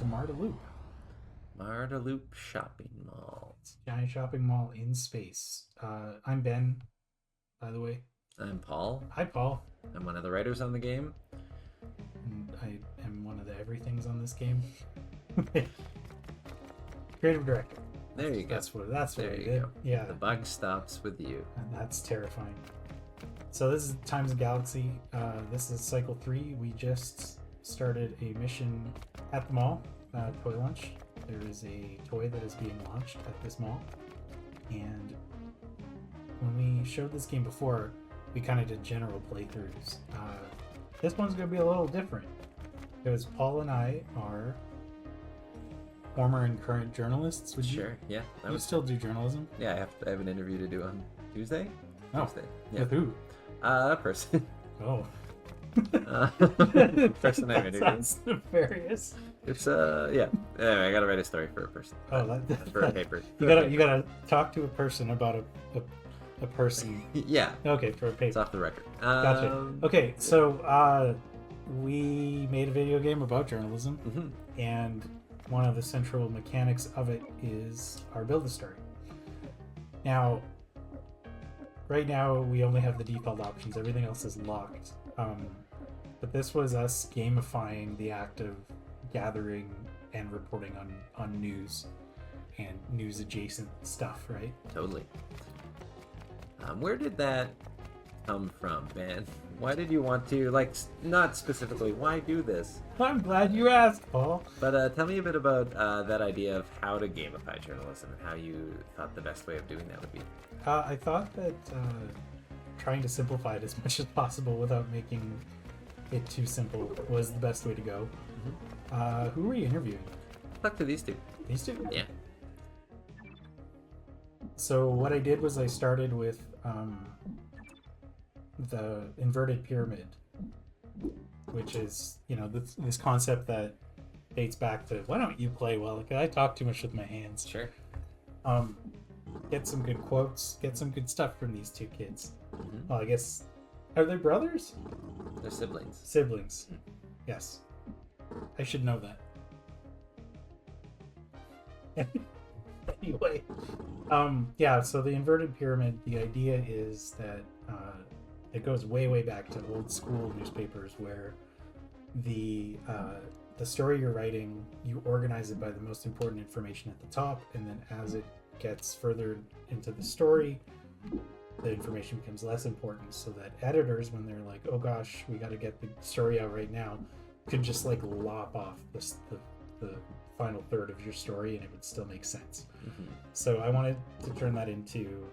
to Marda Loop Shopping Mall. It's a giant shopping mall in space. I'm Ben, by the way. I'm Paul. Hi, Paul. I'm one of the writers on the game. And I am one of the everythings on this game. Creative director. There you go. That's what I did. Go. Yeah. The buck stops with you. And that's terrifying. So this is Times of Galaxy. This is cycle 3. We just started a mission at the mall, toy launch. There is a toy that is being launched at this mall. And when we showed this game before, we kind of did general playthroughs. This one's going to be a little different because Paul and I are former and current journalists. Sure, yeah. You still do journalism? Yeah, I have an interview to do on Tuesday. Oh, Tuesday. Yeah. With who? A person. Oh. Person I'm interviewing. That's nefarious. It's yeah. Anyway, I gotta write a story for a person. Oh, for a paper. You gotta talk to a person about a person. Yeah. Okay, for a paper. It's off the record. Gotcha. Okay, so we made a video game about journalism, and one of the central mechanics of it is our build a story. Now, right now we only have the default options. Everything else is locked. But this was us gamifying the act of gathering and reporting on news and news adjacent stuff, right? Totally. Where did that come from, man? Why did you want to, like, not specifically, why do this? I'm glad you asked, Paul. But tell me a bit about that idea of how to gamify journalism and how you thought the best way of doing that would be. I thought that trying to simplify it as much as possible without making it too simple was the best way to go. Who were you interviewing? Talk to these two. These two? Yeah. So what I did was I started with the inverted pyramid, which is, you know, this concept that dates back to, why don't you play well? Like, I talk too much with my hands. Sure. Get some good quotes, get some good stuff from these two kids. Well, I guess, are they brothers? They're siblings. Siblings. Yes. I should know that. Anyway, yeah, so the inverted pyramid, the idea is that it goes way back to old school newspapers where the story you're writing, you organize it by the most important information at the top, and then as it gets further into the story, the information becomes less important, so that editors, when they're like, oh gosh, we got to get the story out right now, could just like lop off the final third of your story and it would still make sense. So I wanted to turn that into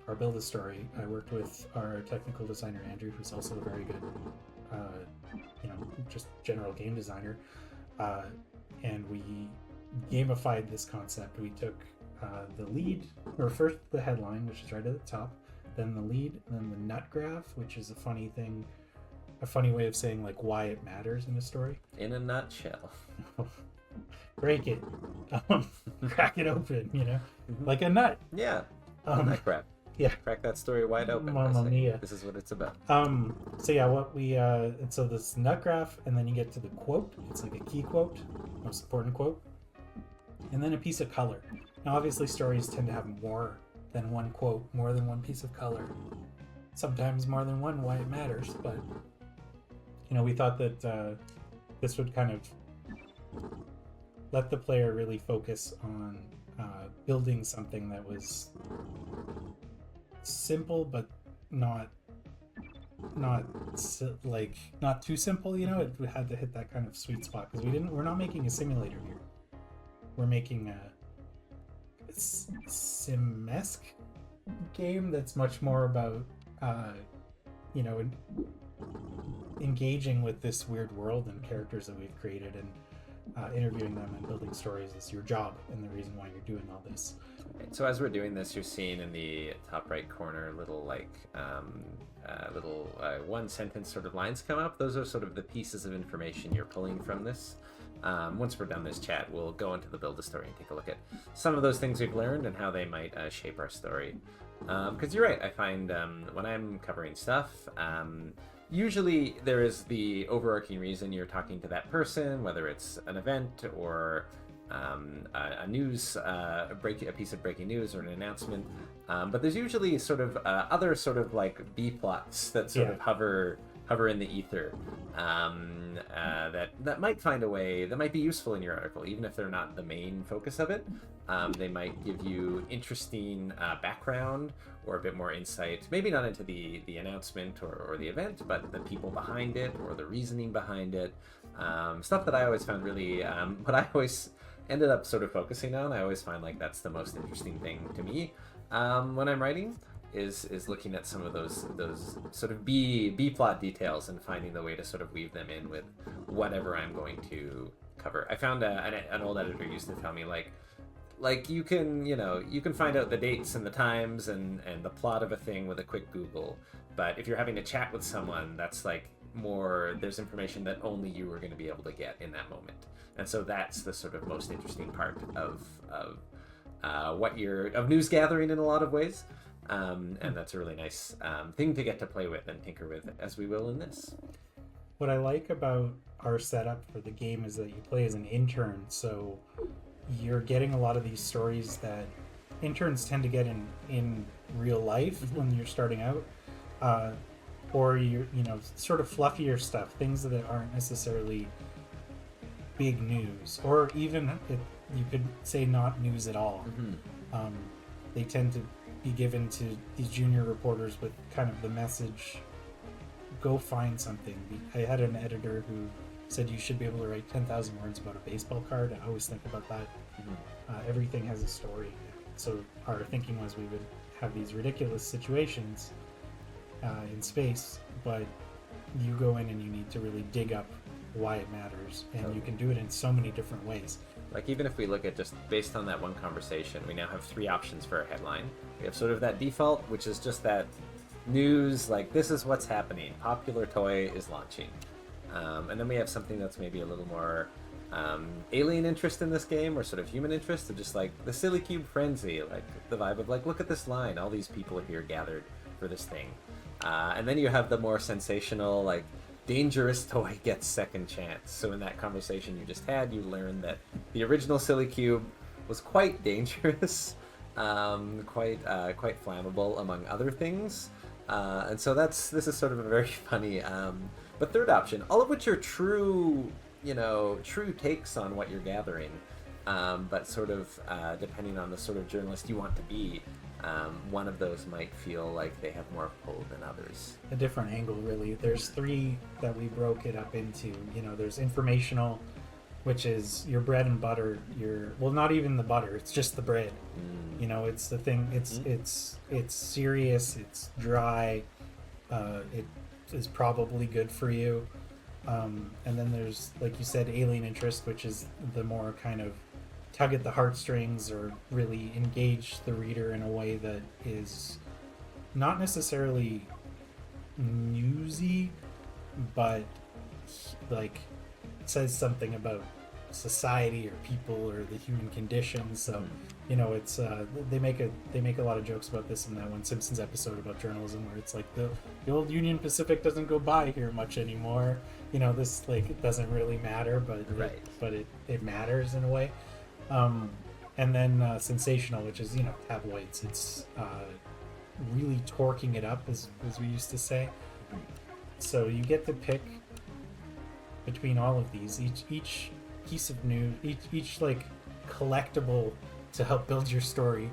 our build a story. I worked with our technical designer Andrew, who's also a very good just general game designer, and we gamified this concept. We took the lead, or first the headline, which is right at the top, then the lead, then the nut graph, which is a funny way of saying like why it matters in a story. In a nutshell. Break it, crack it open, you know, like a nut. Yeah, nut crap. Yeah, crack that story wide open. Mamma mia. This is what it's about. So yeah, what we and so this nut graph, and then you get to the quote. It's like a key quote, most important quote, and then a piece of color. Now, obviously, stories tend to have more than one quote, more than one piece of color, sometimes more than one. Why it matters, but you know, we thought that this would kind of let the player really focus on building something that was simple, but not too simple. You know, it had to hit that kind of sweet spot because we're not making a simulator here. We're making a sim-esque game that's much more about engaging with this weird world and characters that we've created, and interviewing them and building stories is your job and the reason why you're doing all this. So as we're doing this, you're seeing in the top right corner little one sentence sort of lines come up. Those are sort of the pieces of information you're pulling from this. Once we're done this chat, we'll go into the build a story and take a look at some of those things we've learned and how they might shape our story. Because you're right, I find when I'm covering stuff, usually there is the overarching reason you're talking to that person, whether it's an event or a news a piece of breaking news or an announcement. But there's usually sort of other sort of like B plots that sort of hover in the ether that might find a way, that might be useful in your article, even if they're not the main focus of it. They might give you interesting background or a bit more insight, maybe not into the announcement or the event, but the people behind it or the reasoning behind it. Stuff that I always found really, what I always ended up sort of focusing on, I always find like that's the most interesting thing to me when I'm writing, is looking at some of those sort of B plot details and finding the way to sort of weave them in with whatever I'm going to cover. I found an old editor used to tell me like you can find out the dates and the times and the plot of a thing with a quick Google, but if you're having a chat with someone, that's like more, there's information that only you are going to be able to get in that moment. And so that's the sort of most interesting part of news gathering in a lot of ways. And that's a really nice thing to get to play with and tinker with, as we will in this. What I like about our setup for the game is that you play as an intern, so you're getting a lot of these stories that interns tend to get in real life when you're starting out, or you know, sort of fluffier stuff, things that aren't necessarily big news, or even you could say not news at all. They tend to be given to these junior reporters with kind of the message, go find something. I had an editor who said you should be able to write 10,000 words about a baseball card. I always think about that. Everything has a story. So our thinking was we would have these ridiculous situations in space, but you go in and you need to really dig up why it matters, and you can do it in so many different ways. Like, even if we look at just based on that one conversation, we now have 3 options for a headline. We have sort of that default, which is just that news, like, this is what's happening, popular toy is launching. And then we have something that's maybe a little more alien interest in this game, or sort of human interest, of just like the Silly Cube frenzy, like the vibe of like, look at this line, all these people are here gathered for this thing. And then you have the more sensational, like, dangerous toy gets second chance. So in that conversation you just had, you learned that the original Silly Cube was quite dangerous, quite flammable, among other things. And so this is sort of a very funny but third option, all of which are true takes on what you're gathering, but sort of depending on the sort of journalist you want to be, one of those might feel like they have more pull than others. A different angle, really. There's 3 that we broke it up into. You know, there's informational, which is your bread and butter. Well, not even the butter. It's just the bread. You know, it's the thing. It's serious. It's dry. It is probably good for you. And then there's, like you said, alien interest, which is the more kind of tug at the heartstrings or really engage the reader in a way that is not necessarily newsy, but like says something about society or people or the human condition. So you know, it's they make a lot of jokes about this in that one Simpsons episode about journalism, where it's like the old Union Pacific doesn't go by here much anymore. You know, this, like, it doesn't really matter, but it matters in a way. And then sensational, which is, you know, tabloids. It's really torquing it up, as we used to say. So you get to pick between all of these. Each piece of news, each like collectible to help build your story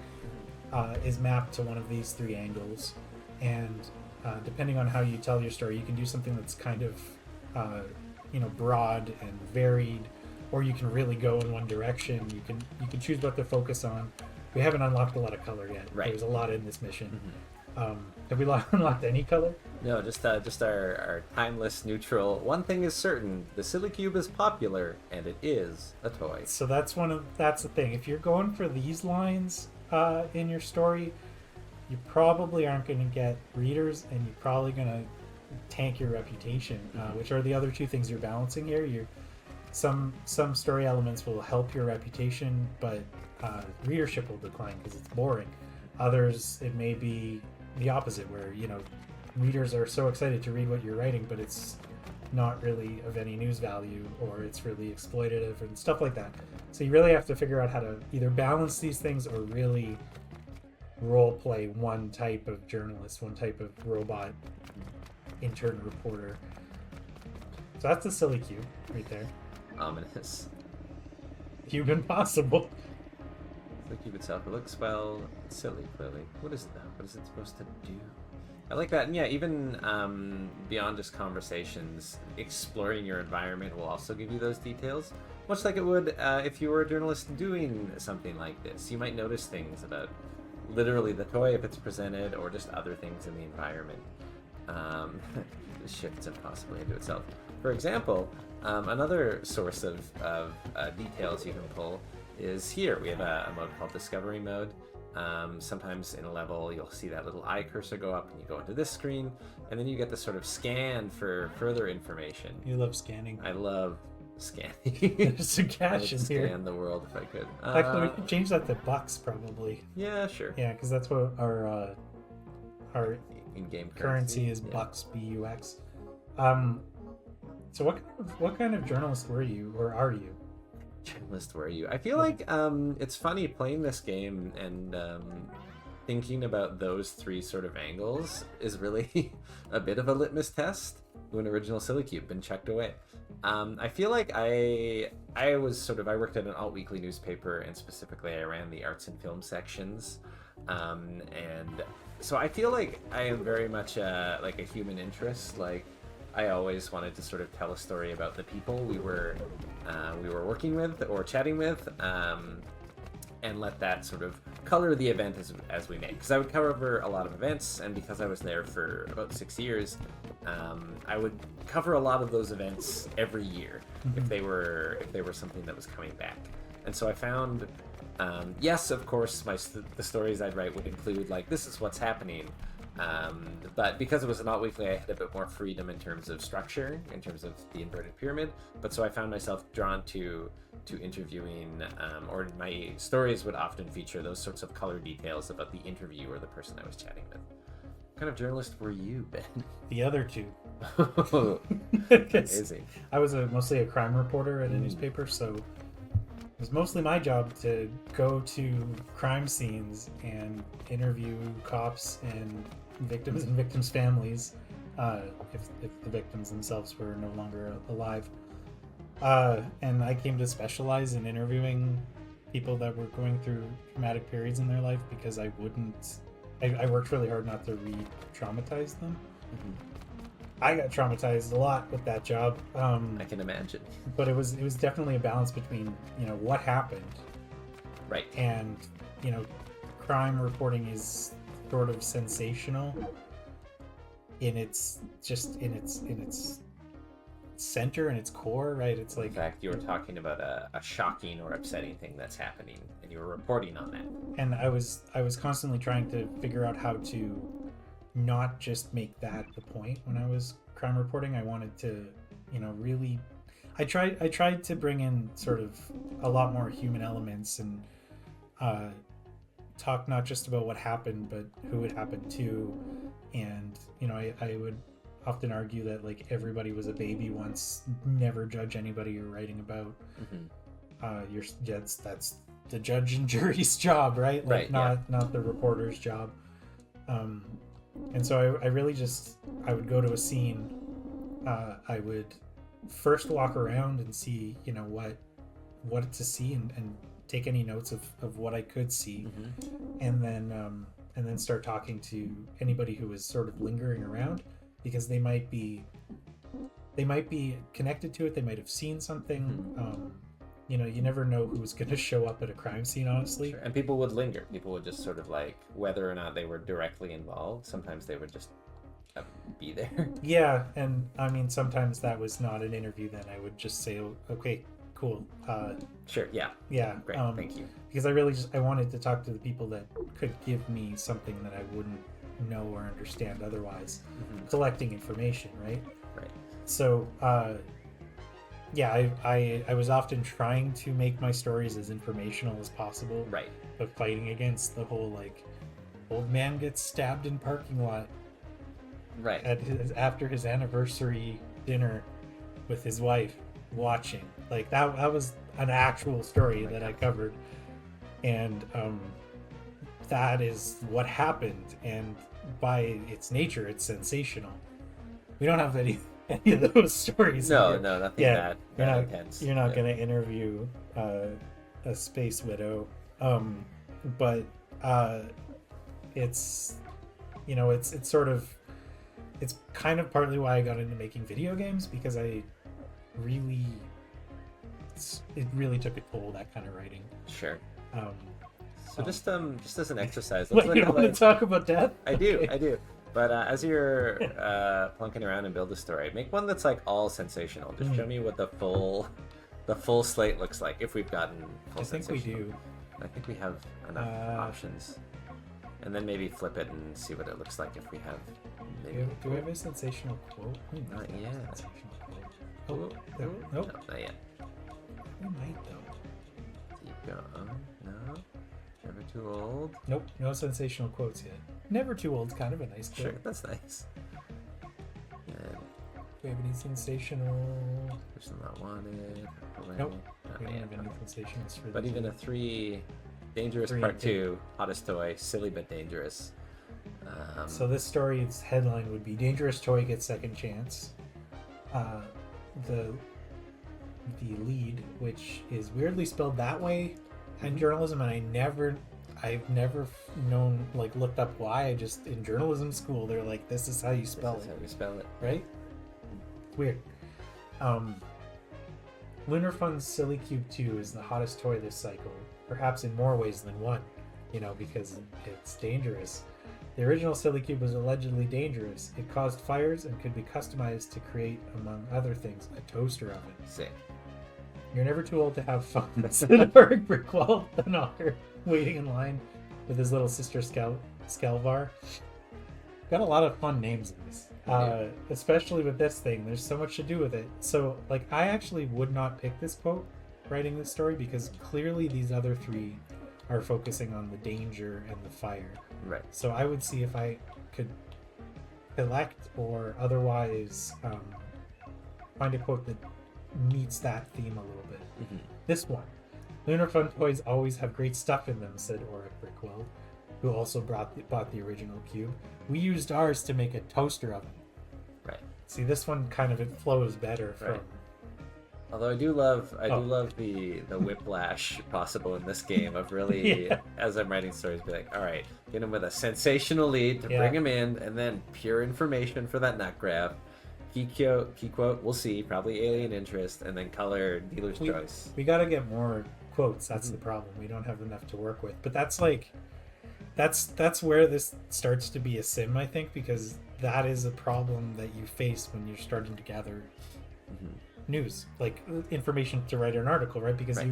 is mapped to one of these 3 angles. And depending on how you tell your story, you can do something that's kind of broad and varied, or you can really go in one direction. You can choose what to focus on. We haven't unlocked a lot of color yet. Right. There's a lot in this mission. Have we unlocked any color? No, just our timeless, neutral. One thing is certain: the Silly Cube is popular, and it is a toy. So that's the thing. If you're going for these lines in your story, you probably aren't going to get readers, and you're probably going to tank your reputation, which are the other 2 things you're balancing here. Some story elements will help your reputation, but readership will decline because it's boring. Others, it may be the opposite, where, you know, readers are so excited to read what you're writing, but it's not really of any news value, or it's really exploitative and stuff like that. So you really have to figure out how to either balance these things or really role play one type of journalist, one type of robot intern reporter. So that's the silly cube right there. Ominous. Cube impossible. The cube itself, it looks, well, silly, clearly. What is it though? What is it supposed to do? I like that. And yeah, even beyond just conversations, exploring your environment will also give you those details. Much like it would if you were a journalist doing something like this. You might notice things about literally the toy if it's presented, or just other things in the environment. The shifts impossibly into itself. For example, another source of details you can pull is here. We have a mode called Discovery Mode. Sometimes in a level you'll see that little eye cursor go up and you go into this screen, and then you get this sort of scan for further information. You love scanning. I love scanning. There's a cache I would in scan here. the world if I could. Actually, we could change that to bucks probably. Yeah, sure. Yeah, because that's what our in-game currency is, yeah. bucks, BUX. So what kind of journalist were you, or are you? Journalist were you? I feel like it's funny playing this game and thinking about those three sort of angles is really a bit of a litmus test. When original Silly Cube been checked away. I feel like I worked at an alt weekly newspaper, and specifically I ran the arts and film sections, and so I feel like I am very much like a human interest. Like I always wanted to sort of tell a story about the people we were working with or chatting with, and let that sort of color the event as we make. Because I would cover a lot of events, and because I was there for about 6 years, I would cover a lot of those events every year if they were something that was coming back. And so I found, yes, of course, the stories I'd write would include like, this is what's happening. But because it was an alt weekly, I had a bit more freedom in terms of structure, in terms of the inverted pyramid. But so I found myself drawn to interviewing, or my stories would often feature those sorts of color details about the interview or the person I was chatting with. What kind of journalist were you, Ben? The other two. Amazing. I was mostly a crime reporter at a newspaper, so it was mostly my job to go to crime scenes and interview cops and victims and victims' families, if the victims themselves were no longer alive. And I came to specialize in interviewing people that were going through traumatic periods in their life, because I worked really hard not to re-traumatize them. I got traumatized a lot with that job. I can imagine. But it was definitely a balance between, what happened. Right. And, crime reporting is sort of sensational in its center and its core, right? It's like, in fact, you were talking about a shocking or upsetting thing that's happening, and you were reporting on that. And I was constantly trying to figure out how to not just make that the point when I was crime reporting. I wanted to, really, I tried to bring in sort of a lot more human elements and talk not just about what happened, but who it happened to. And, I would often argue that like everybody was a baby once. Never judge anybody you're writing about. That's the judge and jury's job, right? Like, right, not the reporter's job. And so I really I would go to a scene. I would first walk around and see, what to see, and take any notes of what I could see, and then start talking to anybody who was sort of lingering around, because they might be connected to it. They might have seen something. You never know who's going to show up at a crime scene, honestly. Sure. And people would linger. People would just sort of like, whether or not they were directly involved, sometimes they would just be there. Yeah, and I mean, sometimes that was not an interview. Then I would just say, okay, cool. Sure, yeah. Yeah. Great, thank you. Because I wanted to talk to the people that could give me something that I wouldn't know or understand otherwise. Collecting information, right? Right. So, yeah, I was often trying to make my stories as informational as possible. Right. But fighting against the whole, like, old man gets stabbed in parking lot Right. After his anniversary dinner with his wife, watching. Like that was an actual story that I covered, and that is what happened. And by its nature, it's sensational. We don't have any of those stories. No, nothing that intense. You're not going to interview a space widow, but it's it's kind of partly why I got into making video games, because it really took a toll, that kind of writing. Sure. So just as an exercise, let's you want to talk about death? I do. But as you're plunking around and build a story, make one that's like all sensational. Just show me what the full slate looks like, if we've gotten full sensational. I think we do. I think we have enough options. And then maybe flip it and see what it looks like if we have. Maybe. Do we have a sensational quote? Not yet. Oh, nope. No, not yet. We might though. Keep going. No. Never too old. Nope. No sensational quotes yet. Never too old's kind of a nice quote. Sure, that's nice. And do we have any sensational? Person not wanted. Nope. We don't have any sensationals for but even a 3 dangerous part 2, hottest toy, silly but dangerous. So this story's headline would be "Dangerous Toy Gets Second Chance." The lead, which is weirdly spelled that way in journalism, and I've never known, like, looked up why. I just, in journalism school, they're like, this is how you spell it. This is how you spell it. Right? Weird. Lunar Fun's Silly Cube 2 is the hottest toy this cycle, perhaps in more ways than one, because it's dangerous. The original Silly Cube was allegedly dangerous. It caused fires and could be customized to create, among other things, a toaster oven. Sick. You're never too old to have fun. Said a brick wall, an auger waiting in line with his little sister Skelvar. Got a lot of fun names in this, especially with this thing. There's so much to do with it. So, like, I actually would not pick this quote writing this story, because clearly these other 3 are focusing on the danger and the fire. Right. So I would see if I could collect or otherwise find a quote that meets that theme a little bit. Mm-hmm. This one. Lunar Fun toys always have great stuff in them, said Oric Brickwell, who also bought the original cube. We used ours to make a toaster oven. Right. See, this one kind of, it flows better from... Right. Although I do love the whiplash possible in this game of really, as I'm writing stories, be like, all right, get him with a sensational lead to bring him in, and then pure information for that nut graph. Key quote, we'll see, probably alien interest, and then color, dealer's choice. We got to get more quotes. That's the problem. We don't have enough to work with. But that's like, that's where this starts to be a sim, I think, because that is a problem that you face when you're starting to gather news, like information to write an article, right? Because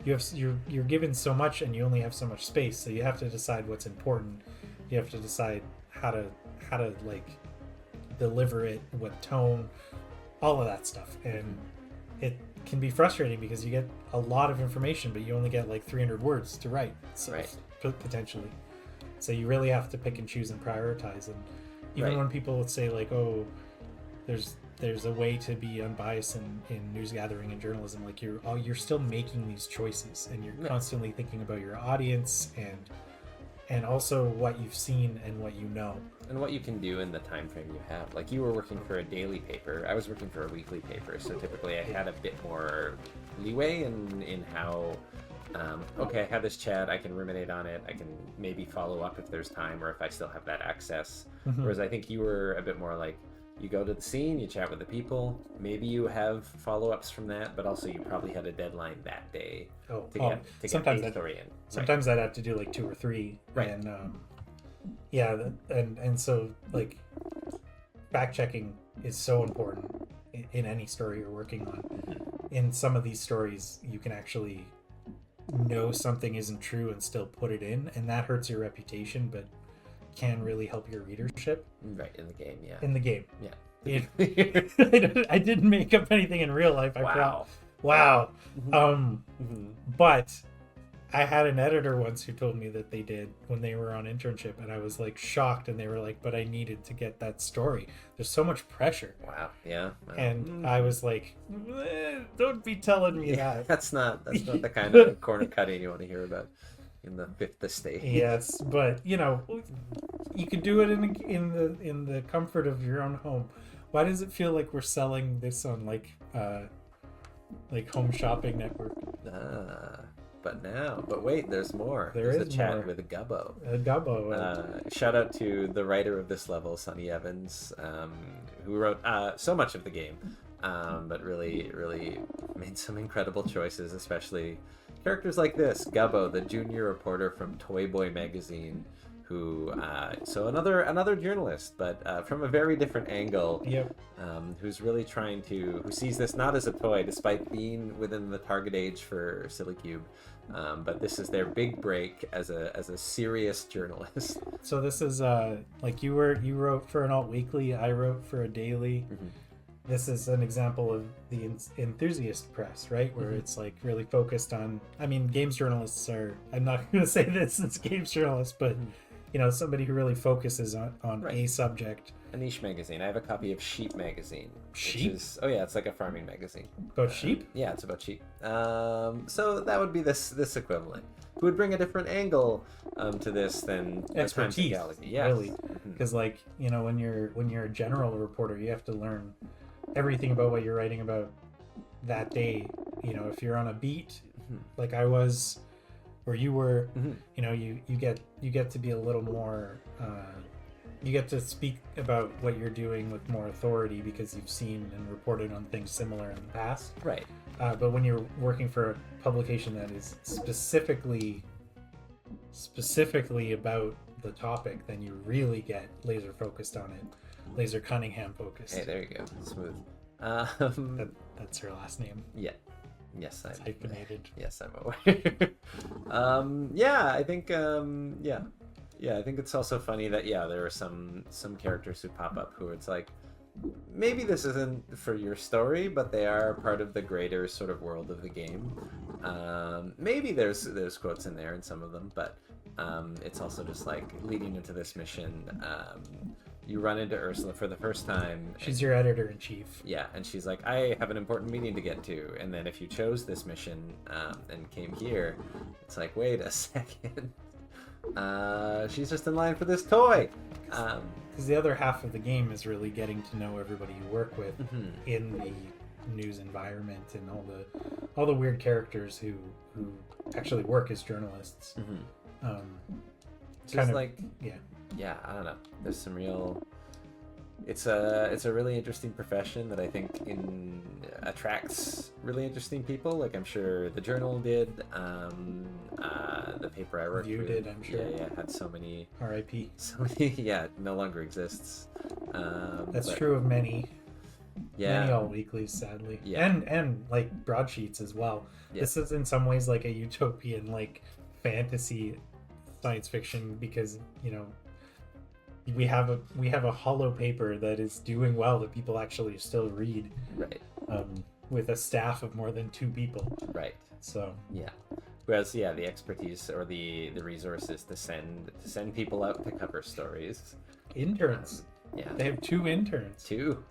you're given so much and you only have so much space, so you have to decide what's important. You have to decide how to like deliver it, what tone, all of that stuff. And it can be frustrating because you get a lot of information, but you only get like 300 words to write, so potentially. So you really have to pick and choose and prioritize. And even when people would say like, oh, there's a way to be unbiased in news gathering and journalism, like you're still making these choices, and you're constantly thinking about your audience and also what you've seen and what you know. And what you can do in the time frame you have. Like, you were working for a daily paper. I was working for a weekly paper, so typically I had a bit more leeway in how, okay, I have this chat, I can ruminate on it, I can maybe follow up if there's time or if I still have that access. Whereas I think you were a bit more like, you go to the scene, you chat with the people, maybe you have follow-ups from that, but also you probably had a dedeline that day to get a story in. Sometimes I'd have to do like 2 or 3. And and so like fact-checking is so important in any story you're working on. In some of these stories, you can actually know something isn't true and still put it in, and that hurts your reputation, but can really help your readership. Right, in the game, yeah. In the game. Yeah. I didn't make up anything in real life. Wow. But I had an editor once who told me that they did when they were on internship, and I was like shocked, and they were like, but I needed to get that story. There's so much pressure. Wow. Yeah. And I was like, don't be telling me that. That's not the kind of corner cutting you want to hear about in the fifth estate. Yes, but you know, you can do it in the comfort of your own home. Why does it feel like we're selling this on like Home Shopping Network? But wait, there's more. There's a chat with Gubbo. Gubbo. Shout out to the writer of this level, Sonny Evans, who wrote so much of the game, but really made some incredible choices, especially characters like this, Gubbo, the junior reporter from Toy Boy magazine, who so another journalist, but from a very different angle. Yep. Who's really who sees this not as a toy, despite being within the target age for Sillycube, but this is their big break as a serious journalist. So this is like you wrote for an alt weekly, I wrote for a daily. Mm-hmm. This is an example of the enthusiast press, right? Where mm-hmm. it's like really focused on. I mean, games journalists are. I'm not going to say this as games journalists, but. Mm-hmm. You know, somebody who really focuses on right. a subject. A niche magazine. I have a copy of Sheep magazine. Sheep? It's like a farming magazine. About sheep? Yeah, it's about sheep. So that would be this equivalent. Who would bring a different angle to this than expertise? Yeah, really. Because like, you know, when you're a general reporter, you have to learn everything about what you're writing about that day. You know, if you're on a beat, like I was. Where you were, mm-hmm. you know, you get to be a little more, you get to speak about what you're doing with more authority because you've seen and reported on things similar in the past. Right. But when you're working for a publication that is specifically about the topic, then you really get laser focused on it, laser Cunningham focused. Hey, there you go, smooth. That's her last name. Yeah. Yes, I'm hyphenated. Yes, I'm aware. Yeah, I think I think it's also funny that there are some characters who pop up who it's like maybe this isn't for your story, but they are part of the greater sort of world of the game. Maybe there's quotes in there in some of them, but it's also just like leading into this mission. You run into Ursula for the first time. She's your editor-in-chief. Yeah, and she's like, I have an important meeting to get to. And then if you chose this mission and came here, it's like, wait a second. She's just in line for this toy. Because the other half of the game is really getting to know everybody you work with mm-hmm. in the news environment and all the weird characters who actually work as journalists. Mm-hmm. Just like... Yeah, I don't know. There's some real. It's a really interesting profession that I think attracts really interesting people. Like I'm sure the Journal did, the paper I worked You with. did, I'm sure. Yeah, had so many. R.I.P. So many. Yeah, no longer exists. That's true of many. Yeah. Many alt weeklies, sadly. Yeah. And like broadsheets as well. Yeah. This is in some ways like a utopian like fantasy science fiction because you know. We have a holopaper that is doing well that people actually still read, right? With a staff of more than 2 people, right? So yeah. Whereas the expertise or the resources to send people out to cover stories, interns. Yeah, they have 2 interns. 2.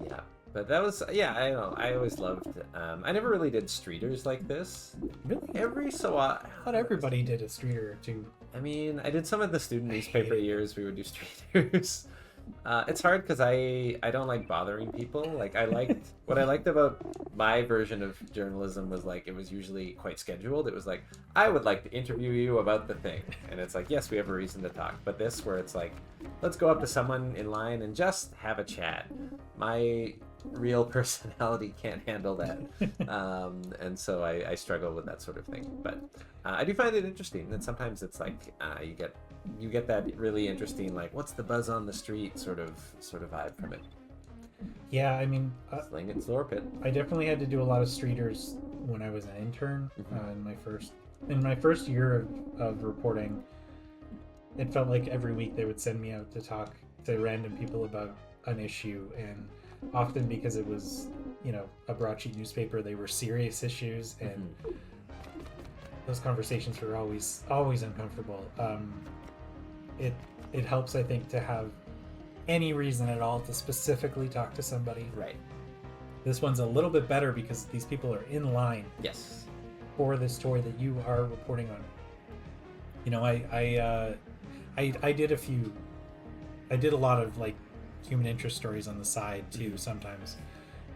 Yeah, but that was I don't know. I always loved. I never really did streeters like this. Really? Every so often. I thought everybody did a streeter or 2. I mean, I did some of the student newspaper years. We would do streeters. It's hard because I don't like bothering people. Like what I liked about my version of journalism was like it was usually quite scheduled. It was like I would like to interview you about the thing, and it's like yes, we have a reason to talk. But this where it's like let's go up to someone in line and just have a chat. My real personality can't handle that, and so I struggle with that sort of thing. But I do find it interesting, and sometimes it's like you get that really interesting like what's the buzz on the street sort of vibe from it. Yeah, I mean, sling it, slurp it. I definitely had to do a lot of streeters when I was an intern in my first year of reporting. It felt like every week they would send me out to talk to random people about an issue, and often because it was, you know, a broadsheet newspaper, they were serious issues, and those conversations are always uncomfortable. It helps, I think, to have any reason at all to specifically talk to somebody. Right. This one's a little bit better because these people are in line. Yes. For this story that you are reporting on. You know, I did a lot of like human interest stories on the side too sometimes.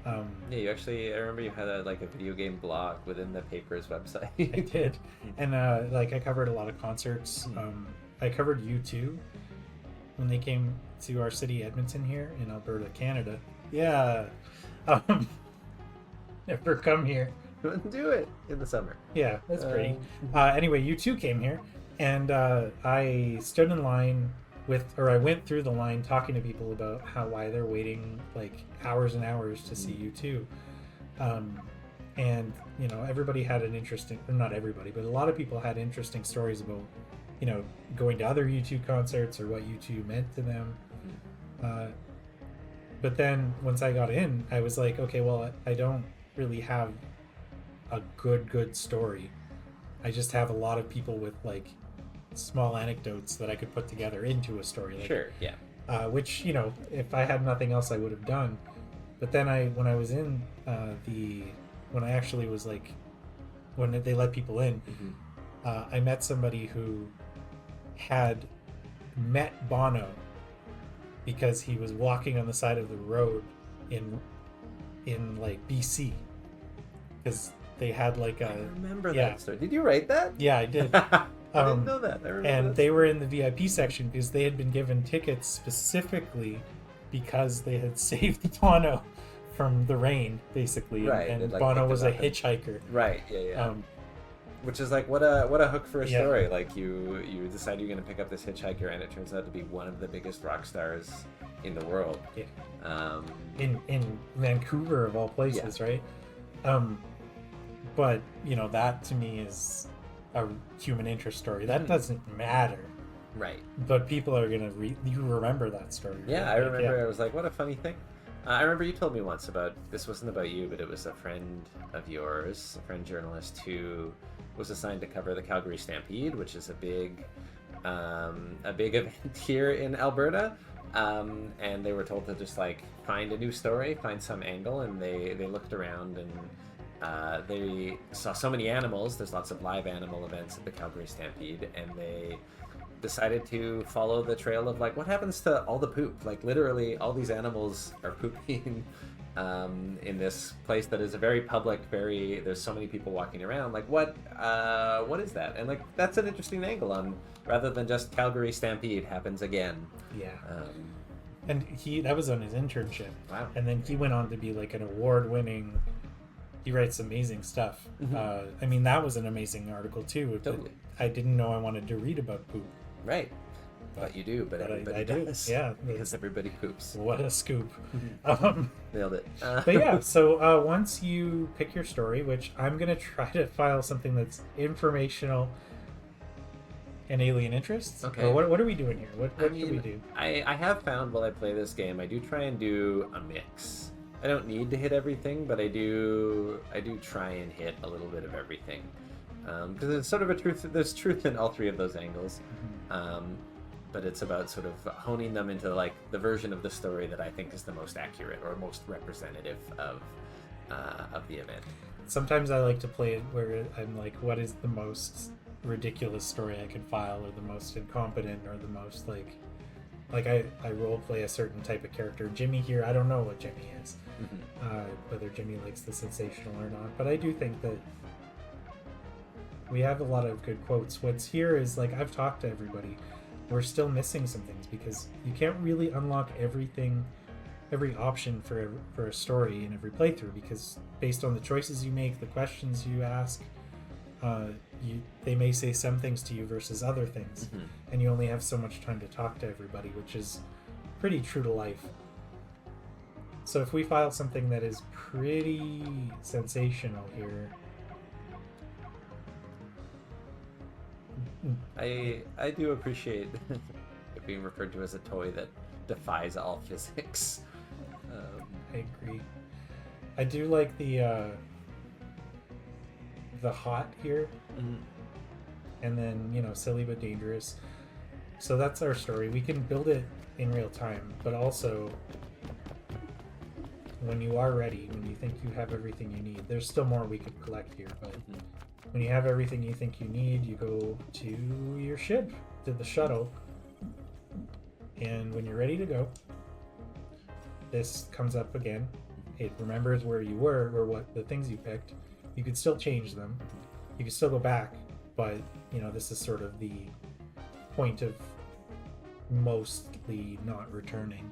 Yeah, you actually, I remember you had a video game blog within the paper's website. I did, and like I covered a lot of concerts. I covered U2 when they came to our city, Edmonton, here in Alberta, Canada. Yeah, never come here. Do it in the summer. Yeah, that's pretty. Anyway, U2 came here, and I stood in line I went through the line talking to people about why they're waiting like hours and hours to see U2. And you know, everybody had an interesting, or not everybody, but a lot of people had interesting stories about, you know, going to other U2 concerts or what U2 meant to them. But then once I got in, I was like, okay, well, I don't really have a good story. I just have a lot of people with like small anecdotes that I could put together into a story. Like, sure, yeah. Which, you know, if I had nothing else, I would have done. But then when I was in when I actually was like, when they let people in, I met somebody who had met Bono because he was walking on the side of the road in like BC, because they had like a. I remember that story. Did you write that? Yeah, I did. I didn't know that. I remember and that they were in the VIP section because they had been given tickets specifically because they had saved Bono from the rain, basically. Right. And like, Bono was a hitchhiker. Right. Yeah. Which is like what a hook for a story. Like you decide you're going to pick up this hitchhiker, and it turns out to be one of the biggest rock stars in the world. Yeah. In Vancouver of all places, right? But you know, that to me is a human interest story. That doesn't matter. Right. But people are gonna you remember that story. Right? Yeah, I remember. I was like, what a funny thing. I remember you told me once about, this wasn't about you, but it was a friend of yours, a friend journalist who was assigned to cover the Calgary Stampede, which is a big event here in Alberta. And they were told to just like find a new story, find some angle, and they looked around and they saw so many animals. There's lots of live animal events at the Calgary Stampede, and they decided to follow the trail of like what happens to all the poop. Like literally all these animals are pooping in this place that is a very public, there's so many people walking around. Like what is that? And like that's an interesting angle on, rather than just Calgary Stampede happens again. Yeah. And that was on his internship. Wow. And then he went on to be like an award-winning. He writes amazing stuff. I mean, that was an amazing article too. Totally. I didn't know I wanted to read about poop. Right. But you do, but everybody does. Yeah. Because everybody poops. What a scoop. Nailed it. But yeah, so once you pick your story, which I'm going to try to file something that's informational and alien interests. Okay. Or what are we doing here? What should we do? I have found while I play this game, I do try and do a mix. I don't need to hit everything, but I do try and hit a little bit of everything. Because there's sort of there's truth in all three of those angles. But it's about sort of honing them into like the version of the story that I think is the most accurate or most representative of the event. Sometimes I like to play it where I'm like, what is the most ridiculous story I can file, or the most incompetent, or the most like I role play a certain type of character. Jimmy here, I don't know what Jimmy is, whether Jimmy likes the sensational or not, but I do think that we have a lot of good quotes. What's here is like, I've talked to everybody. We're still missing some things because you can't really unlock everything, every option for a story in every playthrough, because based on the choices you make, the questions you ask, they may say some things to you versus other things, and you only have so much time to talk to everybody, which is pretty true to life. So if we file something that is pretty sensational here, I do appreciate it being referred to as a toy that defies all physics. I agree. I do like the hot here. and then, you know, silly but dangerous. So that's our story. We can build it in real time, but also when you are ready, when you think you have everything you need, there's still more we could collect here, but when you have everything you think you need, you go to your ship, to the shuttle, and when you're ready to go, this comes up again. It remembers where you were, or what the things you picked. You could still change them. You can still go back, but, you know, this is sort of the point of mostly not returning.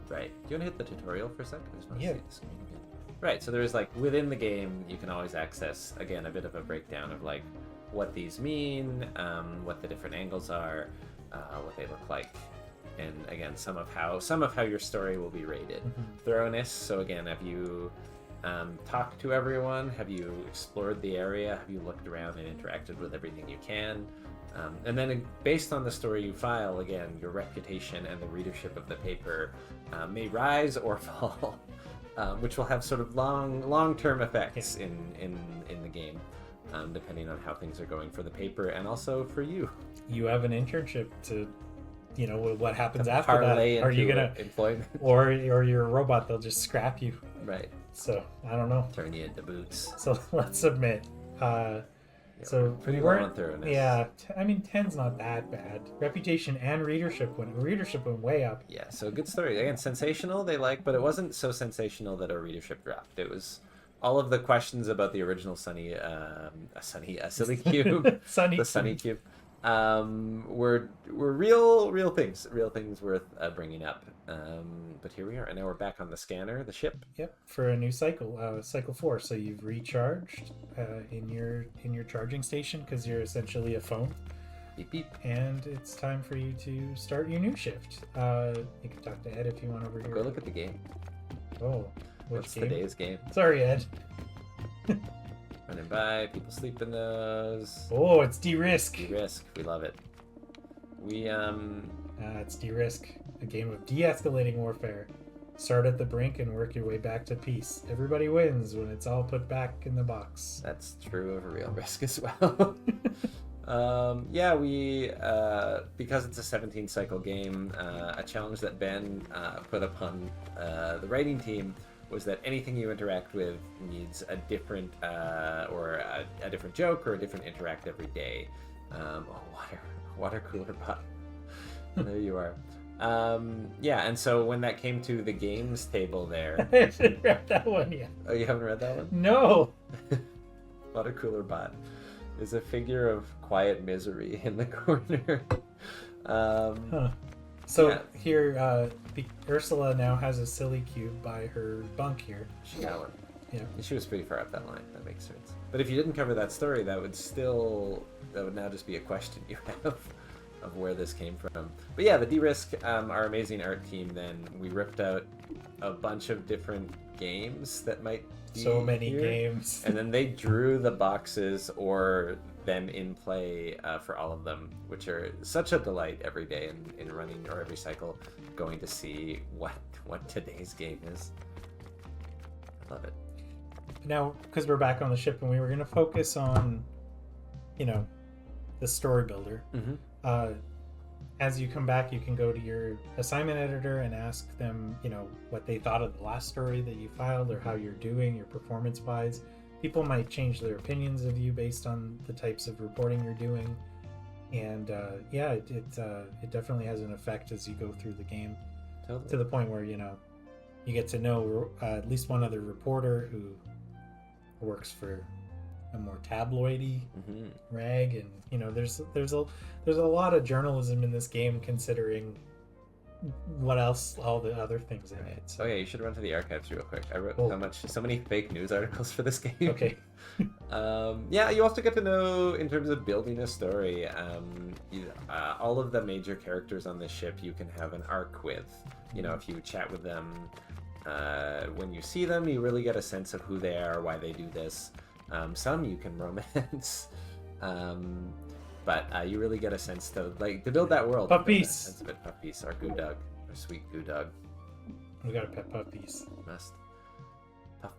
Right. Do you want to hit the tutorial for a sec? I just want to Yeah. see the screen again. Right. So there's like within the game, you can always access again a bit of a breakdown of like what these mean, what the different angles are, what they look like, and again some of how your story will be rated. Thoroughness. So again, have you talked to everyone? Have you explored the area? Have you looked around and interacted with everything you can? And then based on the story you file, again, your reputation and the readership of the paper may rise or fall, which will have sort of long-term effects in the game, depending on how things are going for the paper and also for you. You have an internship to, you know, what happens after Parlay that. Are you into gonna employment? or you're a robot? They'll just scrap you. Right. So I don't know. Turn you into boots. So let's submit. So pretty we low weren't. on thoroughness. Yeah, I mean, 10's not that bad. Reputation and readership went way up. Yeah, so good story. Again, sensational, they like, but it wasn't so sensational that our readership dropped. It was all of the questions about the original Silly Cube, the Sunny Cube, were real things worth bringing up. But here we are, and now we're back on the scanner, the ship. Yep, for a new cycle, cycle 4. So you've recharged in your charging station because you're essentially a phone. Beep beep. And it's time for you to start your new shift. You can talk to Ed if you want over here. Go look at the game. Oh, What's game? the day's game? Sorry, Ed. Running by, people sleep in those. Oh, it's de-risk. De-risk, we love it. It's de-risk, a game of de-escalating warfare. Start at the brink and work your way back to peace. Everybody wins when it's all put back in the box. That's true of a real risk as well. Yeah, we because it's a 17 cycle game, a challenge that Ben put upon the writing team was that anything you interact with needs a different or a different joke or a different interact every day. Water cooler bot. There you are. Yeah, and so when that came to the games table there, I haven't read that one yet. Oh, you haven't read that one? No. Water cooler bot is a figure of quiet misery in the corner. So yeah. here, Ursula now has a silly cube by her bunk here. She got one. Yeah. She was pretty far up that line. That makes sense. But if you didn't cover that story, that would now just be a question you have of where this came from. But yeah, the De-Risk, our amazing art team, then we ripped out a bunch of different games that might be So many here. games. And then they drew the boxes or them in play for all of them, which are such a delight every day in running or every cycle, going to see what today's game is. I love it. Now, because we're back on the ship and we were going to focus on, you know, the story builder. Mm-hmm. As you come back, you can go to your assignment editor and ask them, you know, what they thought of the last story that you filed or how you're doing, your performance-wise. People might change their opinions of you based on the types of reporting you're doing. And yeah, it definitely has an effect as you go through the game. Totally. To the point where, you know, you get to know at least one other reporter who works for a more tabloidy rag, and you know there's a lot of journalism in this game considering what else all the other things in it. So. Oh yeah, you should run to the archives real quick. I wrote so many fake news articles for this game. Okay. Yeah, you also get to know in terms of building a story. All of the major characters on this ship you can have an arc with. You know, if you chat with them, when you see them, you really get a sense of who they are, why they do this. Some you can romance, but you really get a sense to build that world. Puppies. Sense of it. Puppies, our goo dog, our sweet goo dog. We gotta pet puppies. Must. Puff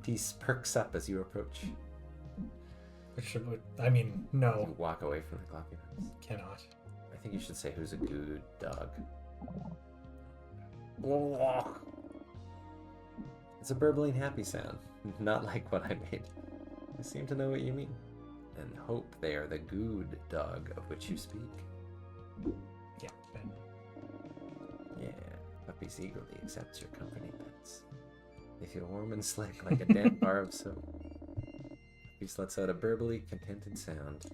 piece perks up as you approach. I mean, no, You walk away from the clocky pets. cannot. I think you should say who's a good dog. It's a burbling happy sound, not like what I made. I seem to know what you mean. And hope they are the good dog of which you speak. Yeah, Ben. Yeah, puppies eagerly accepts your company, pets. They feel warm and slick like a damp bar of soap. Puppies lets out a burbly, contented sound.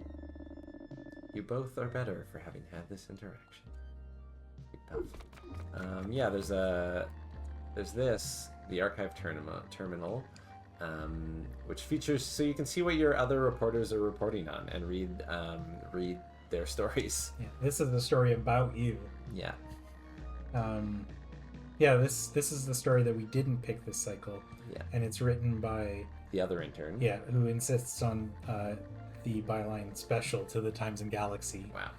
You both are better for having had this interaction. Big puff. Yeah, there's this, the archive terminal, which features, so you can see what your other reporters are reporting on and read their stories. Yeah, this is the story about you. Yeah. Yeah, this is the story that we didn't pick this cycle. Yeah. And it's written by The other intern. Yeah, who insists on the byline special to the Times and Galaxy. Wow.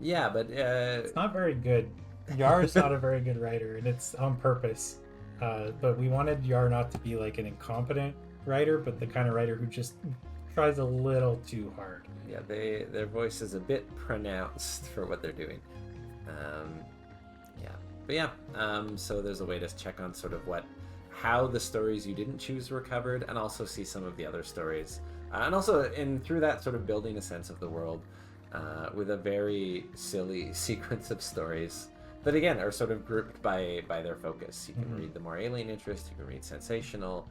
Yeah, but It's not very good. Yar is not a very good writer, and it's on purpose. But we wanted Yar not to be like an incompetent writer, but the kind of writer who just tries a little too hard. yeah, their voice is a bit pronounced for what they're doing. Yeah, but yeah. So there's a way to check on sort of how the stories you didn't choose were covered, and also see some of the other stories, and also through that sort of building a sense of the world with a very silly sequence of stories that again are sort of grouped by their focus. You can read the more alien interest, you can read sensational,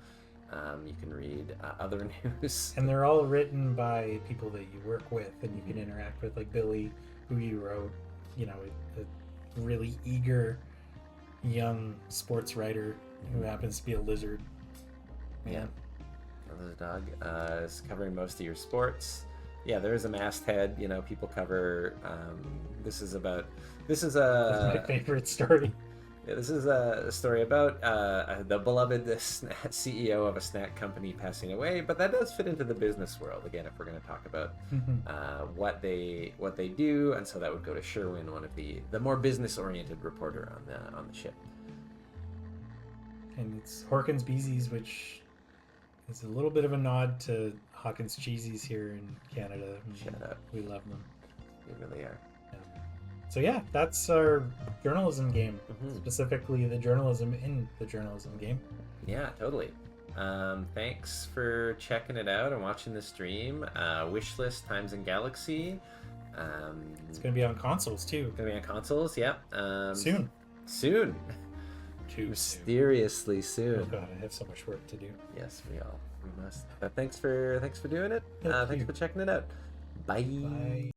you can read other news, and they're all written by people that you work with and you can interact with, like Billy, who you wrote, a really eager young sports writer who happens to be a lizard. Yeah. Another dog is covering most of your sports. Yeah, there is a masthead. People cover. This is That's my favorite story. Yeah, this is a story about the beloved CEO of a snack company passing away. But that does fit into the business world again. If we're going to talk about what they do, and so that would go to Sherwin, one of the more business-oriented reporter on the ship. And it's Horkins Beesies, which is a little bit of a nod to Hawkins Cheesies here in Canada. Shut up. We love them. They really are. So yeah, that's our journalism game. Specifically the journalism in the journalism game. Yeah, totally. Thanks for checking it out and watching the stream. Wishlist Times and Galaxy. It's going to be on consoles too. Gonna be on consoles, yep. Soon. Mysteriously soon. Oh god, I have so much work to do. Yes, we must. But thanks for doing it. Thanks for checking it out. Bye.